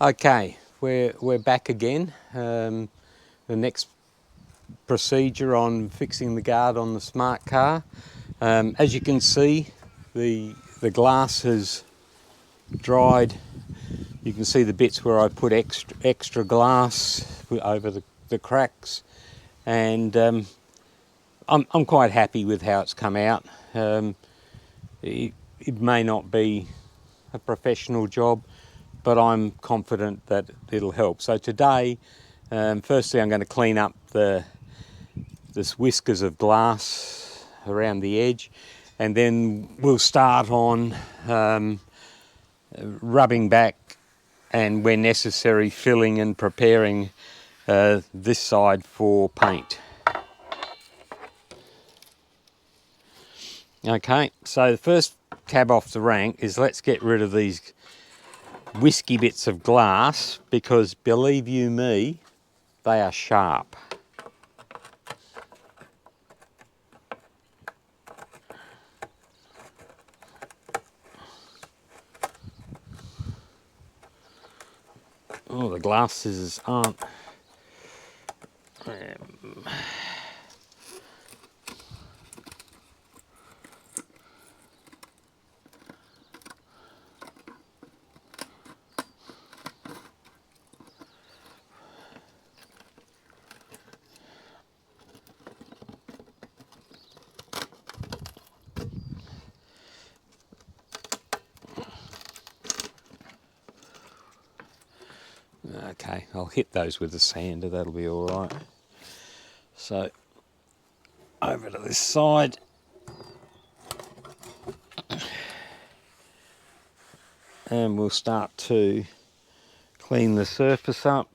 Okay, we're back again. The next procedure on fixing the guard on the smart car. As you can see, the glass has dried. You can see the bits where I put extra glass over the cracks, and I'm quite happy with how it's come out. It may not be a professional job, but I'm confident that it'll help. So today, firstly I'm going to clean up this whiskers of glass around the edge, and then we'll start on rubbing back and, where necessary, filling and preparing this side for paint. Okay, so the first cab off the rank is let's get rid of these whiskey bits of glass, because believe you me, they are sharp. Oh, the glass scissors aren't. Okay, I'll hit those with the sander, that'll be all right. So, over to this side. And we'll start to clean the surface up.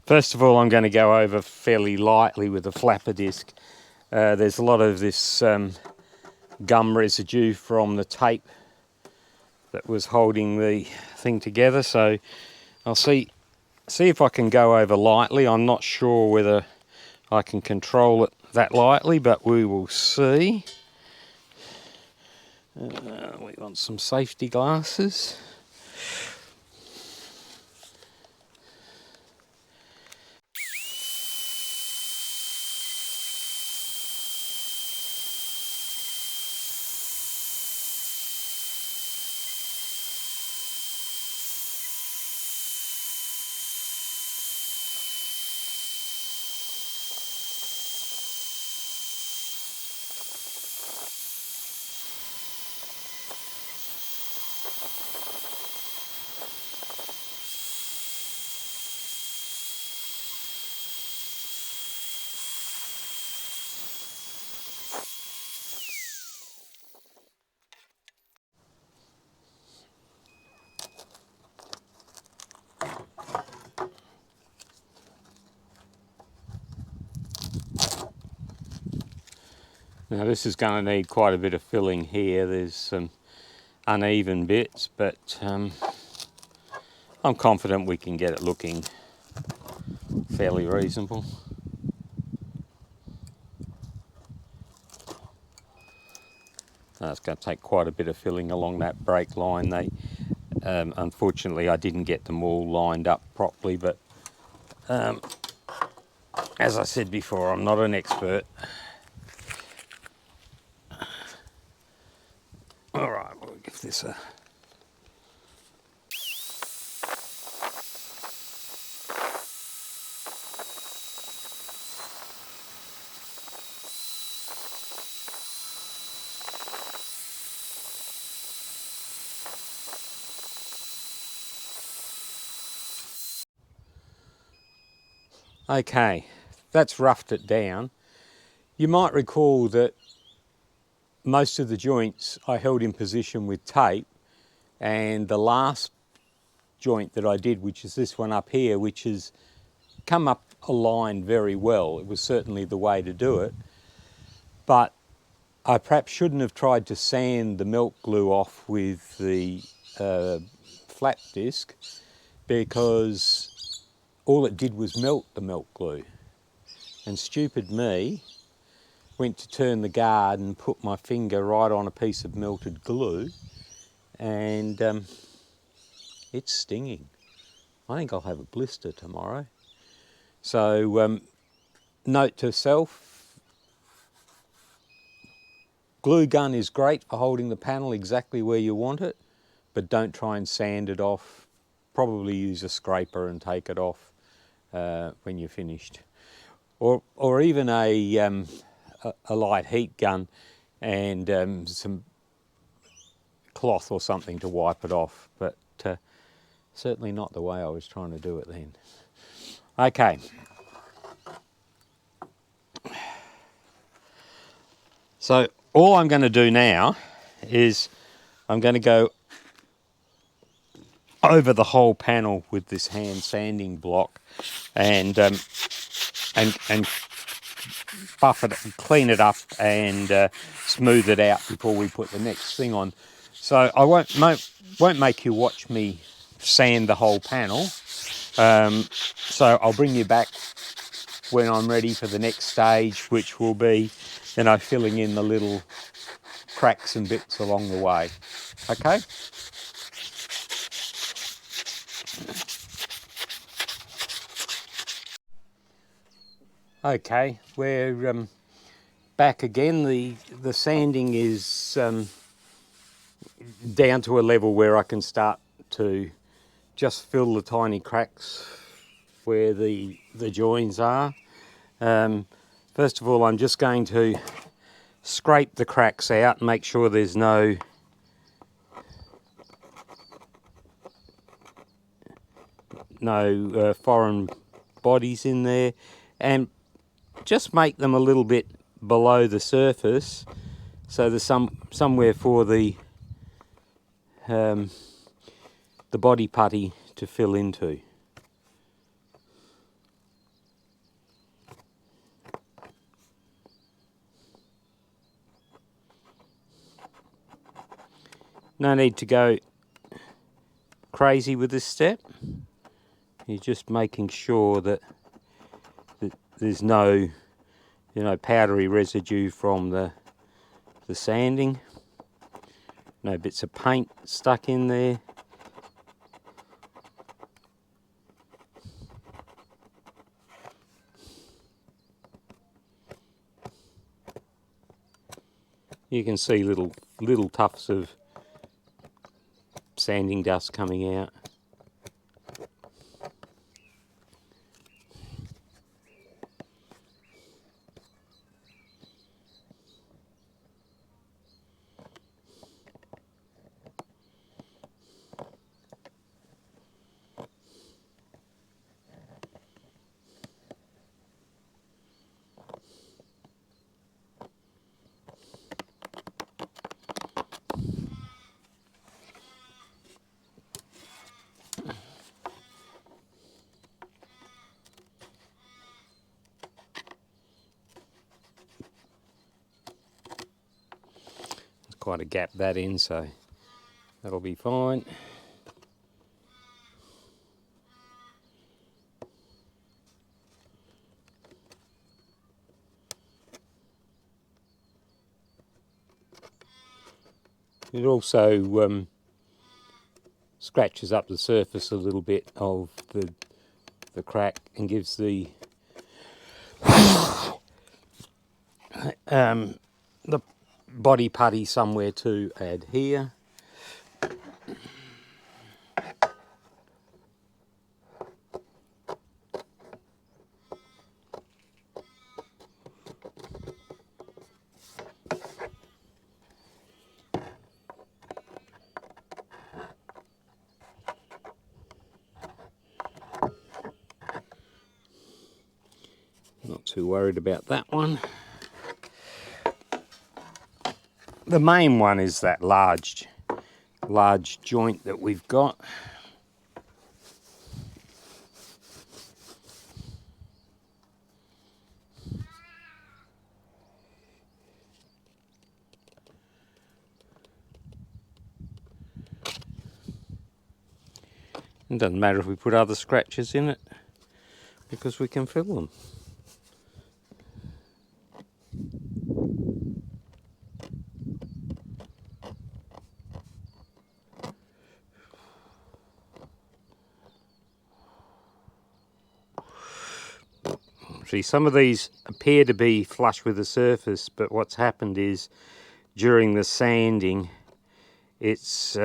First of all, I'm going to go over fairly lightly with a flapper disc. There's a lot of this gum residue from the tape that was holding the thing together, so I'll see if I can go over lightly. I'm not sure whether I can control it that lightly, but we will see. We want some safety glasses. Now this is going to need quite a bit of filling here. There's some uneven bits, but I'm confident we can get it looking fairly reasonable. It's going to take quite a bit of filling along that brake line. Unfortunately, I didn't get them all lined up properly, but as I said before, I'm not an expert. All right, we'll give this a... Okay, that's roughed it down. You might recall that most of the joints I held in position with tape, and the last joint that I did, which is this one up here, which has come up aligned very well. It was certainly the way to do it, but I perhaps shouldn't have tried to sand the melt glue off with the flap disc, because all it did was melt the melt glue. and stupid me went to turn the guard and put my finger right on a piece of melted glue, and it's stinging. I think I'll have a blister tomorrow. So note to self, glue gun is great for holding the panel exactly where you want it, but don't try and sand it off. Probably use a scraper and take it off when you're finished. Or even a light heat gun and some cloth or something to wipe it off, but certainly not the way I was trying to do it then. Okay. So all I'm going to do now is I'm going to go over the whole panel with this hand sanding block and buff it, clean it up and smooth it out before we put the next thing on. So I won't make you watch me sand the whole panel. So I'll bring you back when I'm ready for the next stage, which will be, you know, filling in the little cracks and bits along the way. Okay? Okay, we're back again. The sanding is down to a level where I can start to just fill the tiny cracks where the joins are. First of all, I'm just going to scrape the cracks out and make sure there's no foreign bodies in there, and just make them a little bit below the surface so there's somewhere for the body putty to fill into. No need to go crazy with this step. You're just making sure that there's no, you know, powdery residue from the sanding. No bits of paint stuck in there. You can see little tufts of sanding dust coming out. Quite a gap that in, so that'll be fine. It also scratches up the surface a little bit of the crack and gives the the body putty somewhere to adhere. Not too worried about that one. The main one is that large joint that we've got. It doesn't matter if we put other scratches in it, because we can fill them. See, some of these appear to be flush with the surface, but what's happened is during the sanding, it's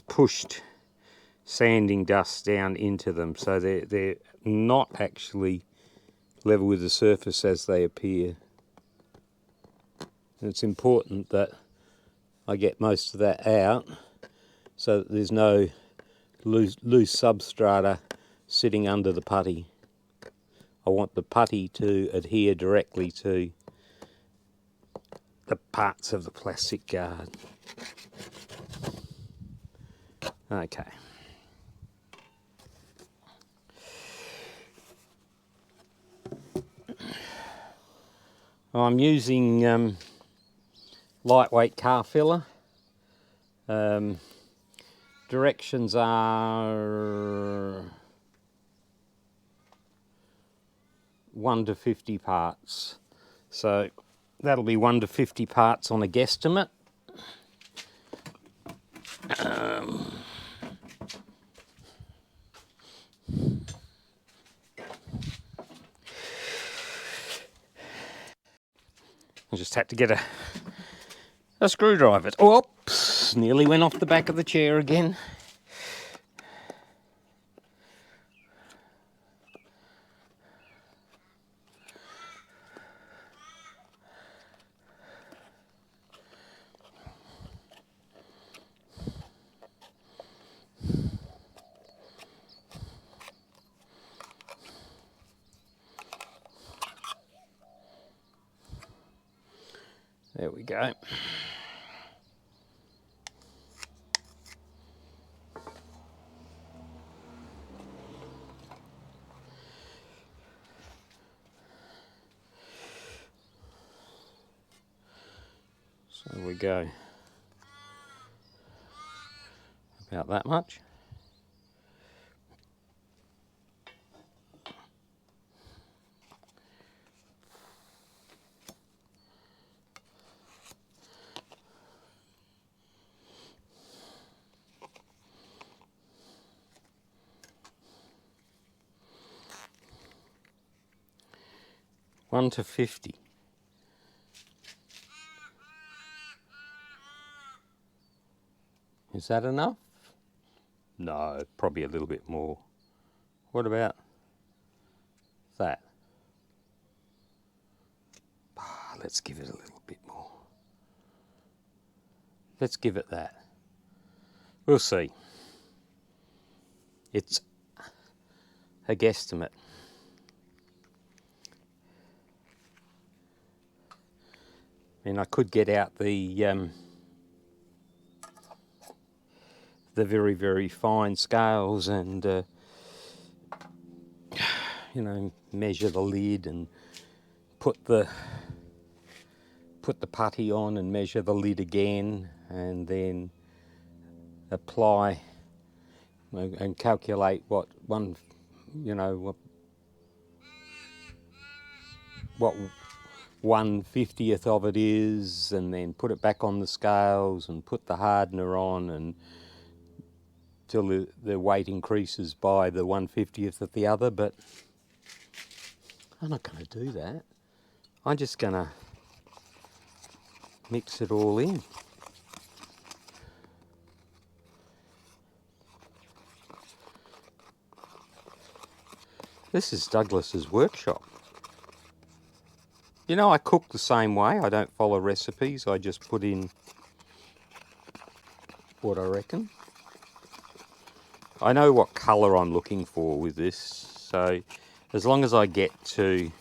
pushed sanding dust down into them, so they're not actually level with the surface as they appear. And it's important that I get most of that out so that there's no loose substrata sitting under the putty. I want the putty to adhere directly to the parts of the plastic guard. Okay. I'm using lightweight car filler. Directions are 1 to 50 parts. So that'll be 1 to 50 parts on a guesstimate. I just had to get a screwdriver. Oops, nearly went off the back of the chair again. There we go. So we go about that much. One to 50. Is that enough? No, probably a little bit more. What about that? Let's give it a little bit more. Let's give it that. We'll see. It's a guesstimate. And I could get out the very, very fine scales and you know, measure the lid and put the putty on and measure the lid again, and then apply and calculate what 1/50th of it is, and then put it back on the scales and put the hardener on, and till the weight increases by the 1/50th of the other. But I'm not going to do that. I'm just going to mix it all in. This is Douglas's workshop. You know, I cook the same way. I don't follow recipes. I just put in what I reckon. I know what colour I'm looking for with this, so as long as I get to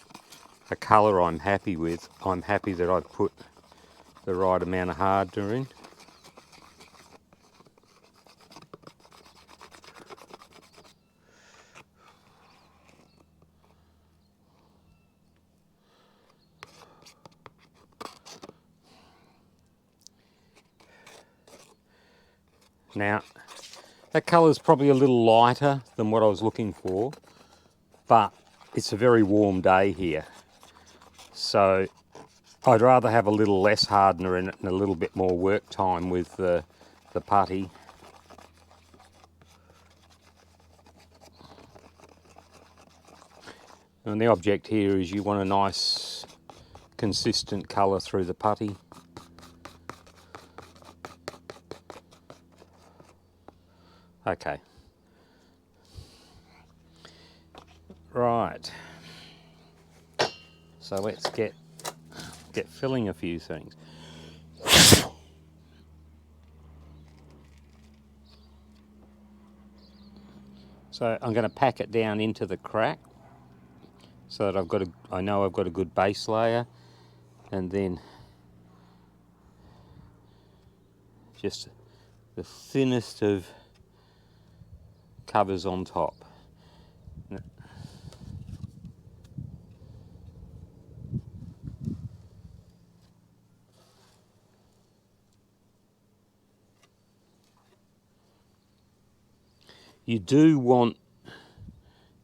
a colour I'm happy with, I'm happy that I've put the right amount of hardener in. Now, that colour's probably a little lighter than what I was looking for, but it's a very warm day here. So I'd rather have a little less hardener in it and a little bit more work time with the putty. And the object here is you want a nice consistent colour through the putty. Okay. Right. So let's get filling a few things. So I'm going to pack it down into the crack so that I know I've got a good base layer, and then just the thinnest of covers on top. You do want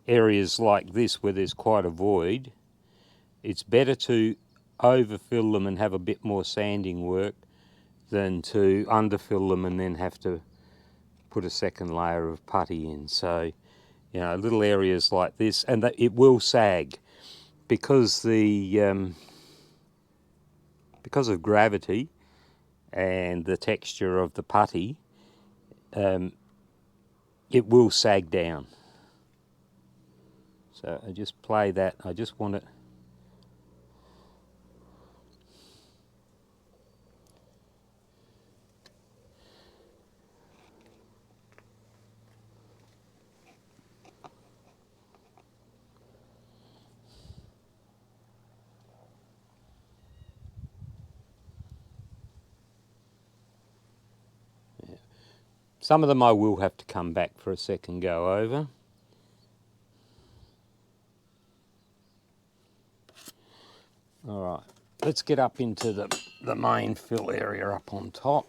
areas like this where there's quite a void. It's better to overfill them and have a bit more sanding work than to underfill them and then have to put a second layer of putty in. So, you know, little areas like this, and that it will sag because because of gravity and the texture of the putty. It will sag down. So I just play that. I just want it. Some of them I will have to come back for a second go over. All right, let's get up into the main fill area up on top.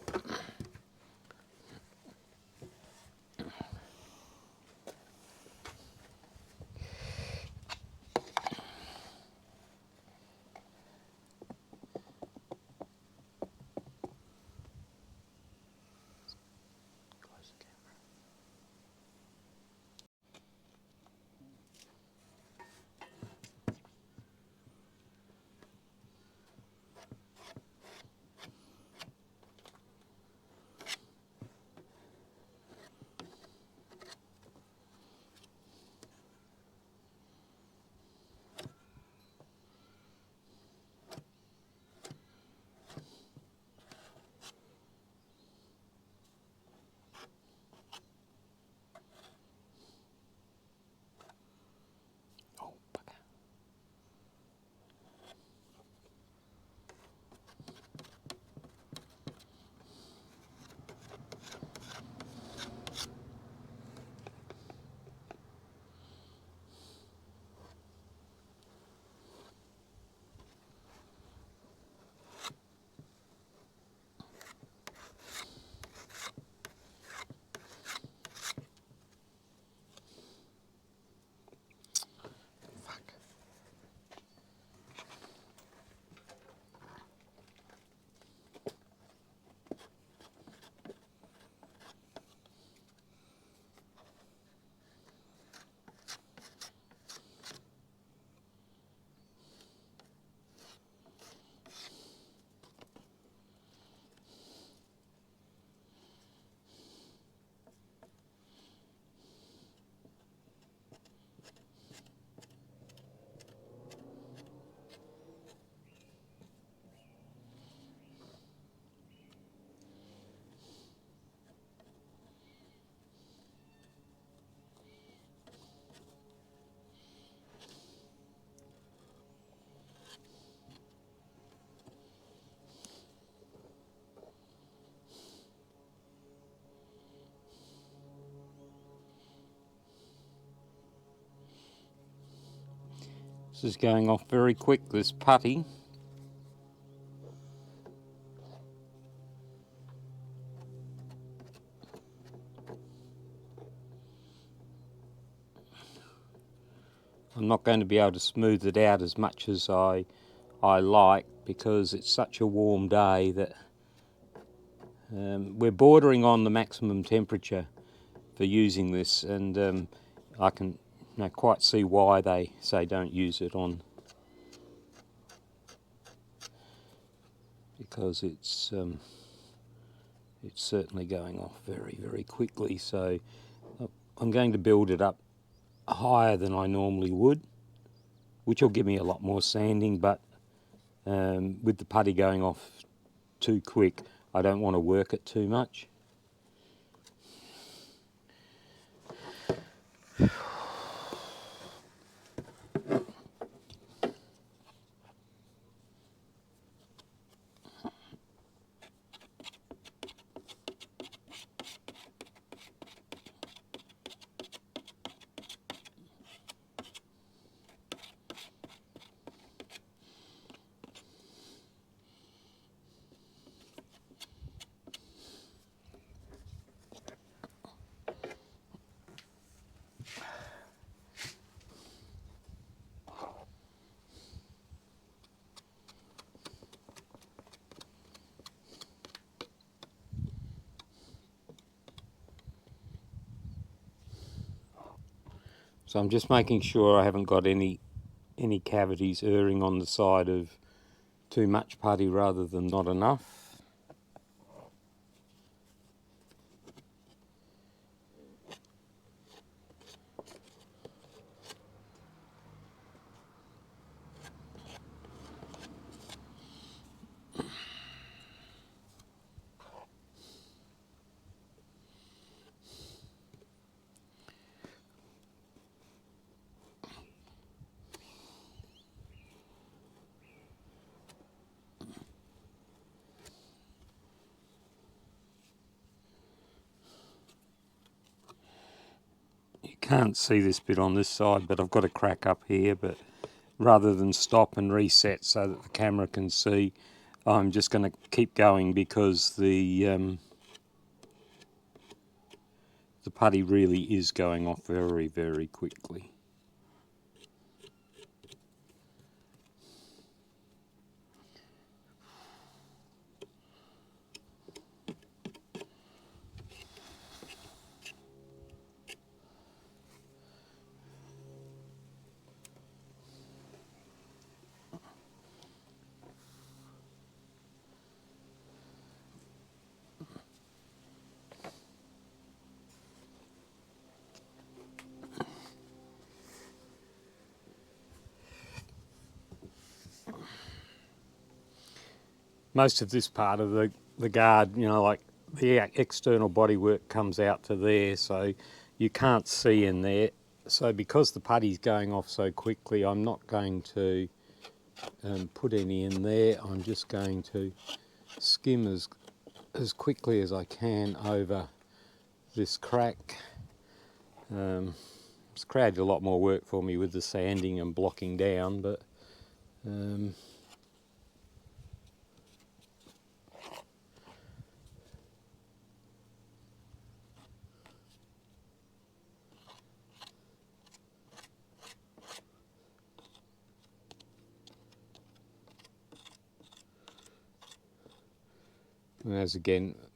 This is going off very quick, this putty. I'm not going to be able to smooth it out as much as I like, because it's such a warm day that we're bordering on the maximum temperature for using this, and I can quite see why they say don't use it on, because it's certainly going off very, very quickly. So I'm going to build it up higher than I normally would, which will give me a lot more sanding, but with the putty going off too quick, I don't want to work it too much. So I'm just making sure I haven't got any cavities erring on the side of too much putty rather than not enough. You can't see this bit on this side, but I've got a crack up here, but rather than stop and reset so that the camera can see, I'm just going to keep going because the putty really is going off very, very quickly. Most of this part of the guard, like the external bodywork comes out to there, so you can't see in there. So because the putty's going off so quickly, I'm not going to put any in there. I'm just going to skim as quickly as I can over this crack. It's created a lot more work for me with the sanding and blocking down, but and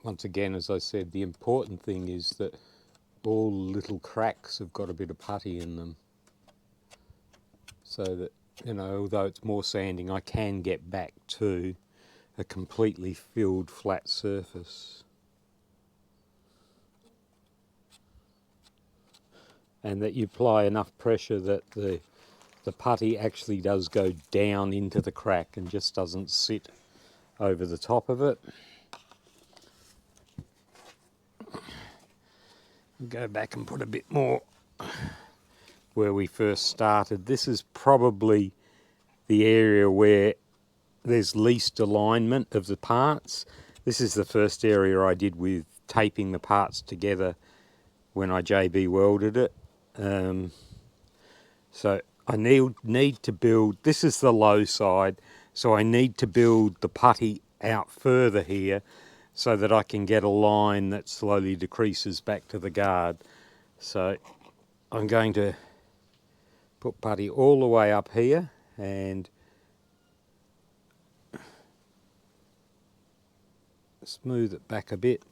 once again, as I said, the important thing is that all little cracks have got a bit of putty in them, so that, although it's more sanding, I can get back to a completely filled flat surface. And that you apply enough pressure that the putty actually does go down into the crack and just doesn't sit over the top of it. Go back and put a bit more where we first started. This is probably the area where there's least alignment of the parts. This is the first area I did with taping the parts together when I JB welded it. So I need to build, this is the low side, so I need to build the putty out further here so that I can get a line that slowly decreases back to the guard. So I'm going to put putty all the way up here and smooth it back a bit.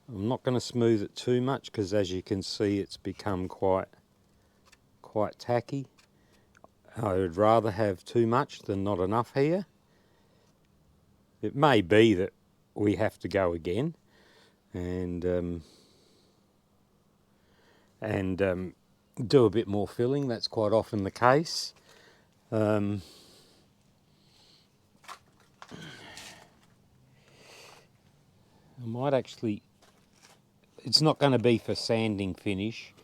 I'm not going to smooth it too much because, as you can see, it's become quite quite tacky. I would rather have too much than not enough here. It may be that we have to go again and do a bit more filling. That's quite often the case. I might actually, it's not going to be for sanding finish,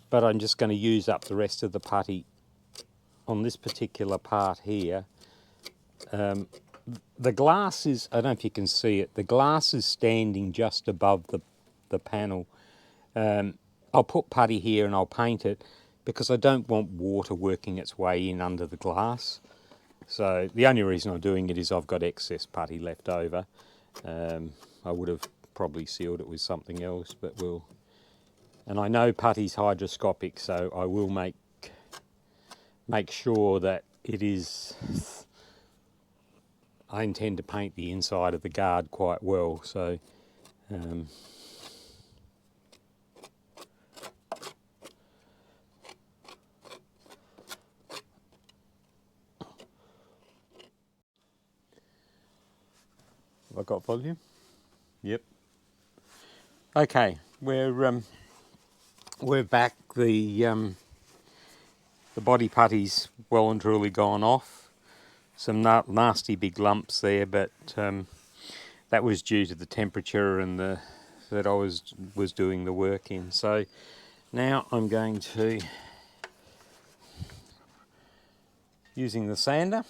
but I'm just going to use up the rest of the putty on this particular part here. The glass is, I don't know if you can see it, the glass is standing just above the panel. I'll put putty here and I'll paint it because I don't want water working its way in under the glass. So the only reason I'm doing it is I've got excess putty left over. I would have probably sealed it with something else, but we'll... And I know putty's hydroscopic, so I will make sure that it is... I intend to paint the inside of the guard quite well, so... Have I got volume? Yep. Okay, we're back. The body putty's well and truly gone off. Some nasty big lumps there, but that was due to the temperature and that I was doing the work in. So now I'm going to, using the sander,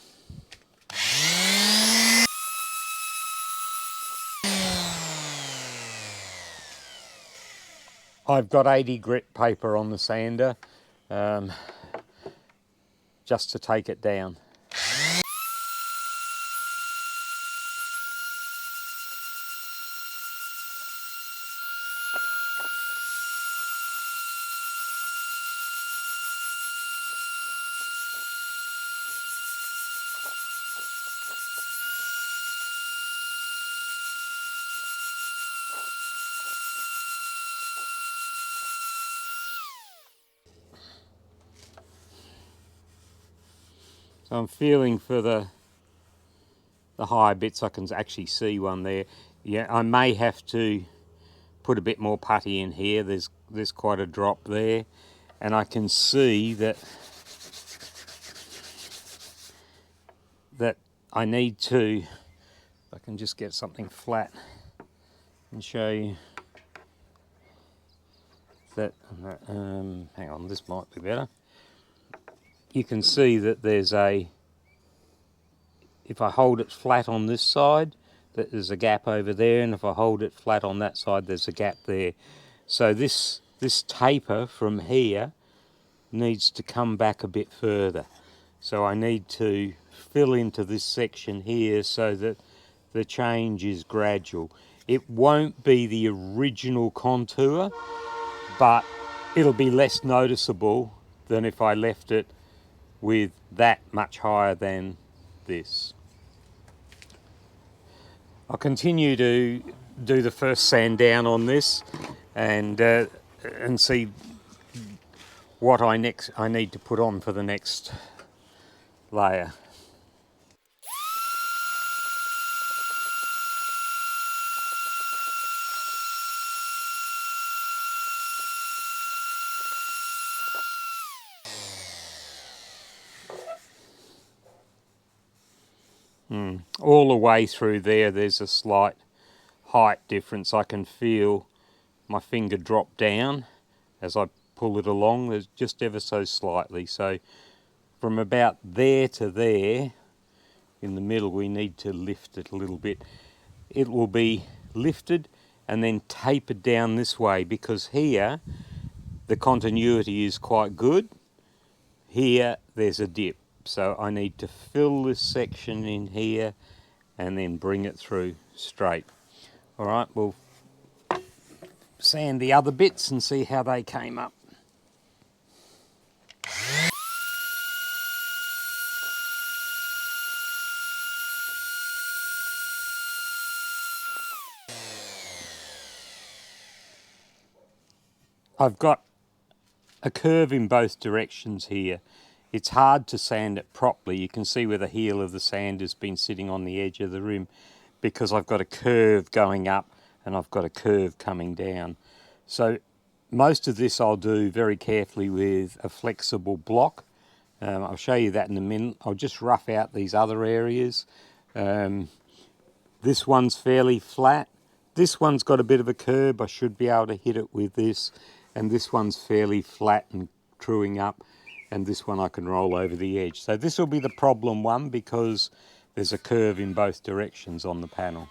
I've got 80 grit paper on the sander just to take it down. So I'm feeling for the higher bits. I can actually see one there. Yeah, I may have to put a bit more putty in here. There's quite a drop there, and I can see that I need to, if I can just get something flat and show you that, hang on, this might be better. You can see that there's if I hold it flat on this side, that there's a gap over there, and if I hold it flat on that side, there's a gap there. So this taper from here needs to come back a bit further. So I need to fill into this section here so that the change is gradual. It won't be the original contour, but it'll be less noticeable than if I left it with that much higher than this. I'll continue to do the first sand down on this and see what I need to put on for the next layer. All the way through there's a slight height difference. I can feel my finger drop down as I pull it along. There's just ever so slightly. So from about there to there in the middle, we need to lift it a little bit. It will be lifted and then tapered down this way, because here the continuity is quite good. Here there's a dip, so I need to fill this section in here and then bring it through straight. All right, we'll sand the other bits and see how they came up. I've got a curve in both directions here. It's hard to sand it properly. You can see where the heel of the sand has been sitting on the edge of the rim because I've got a curve going up and I've got a curve coming down. So most of this I'll do very carefully with a flexible block. I'll show you that in a minute. I'll just rough out these other areas. This one's fairly flat. This one's got a bit of a curve. I should be able to hit it with this. And this one's fairly flat and truing up. And this one I can roll over the edge. So this will be the problem one because there's a curve in both directions on the panel.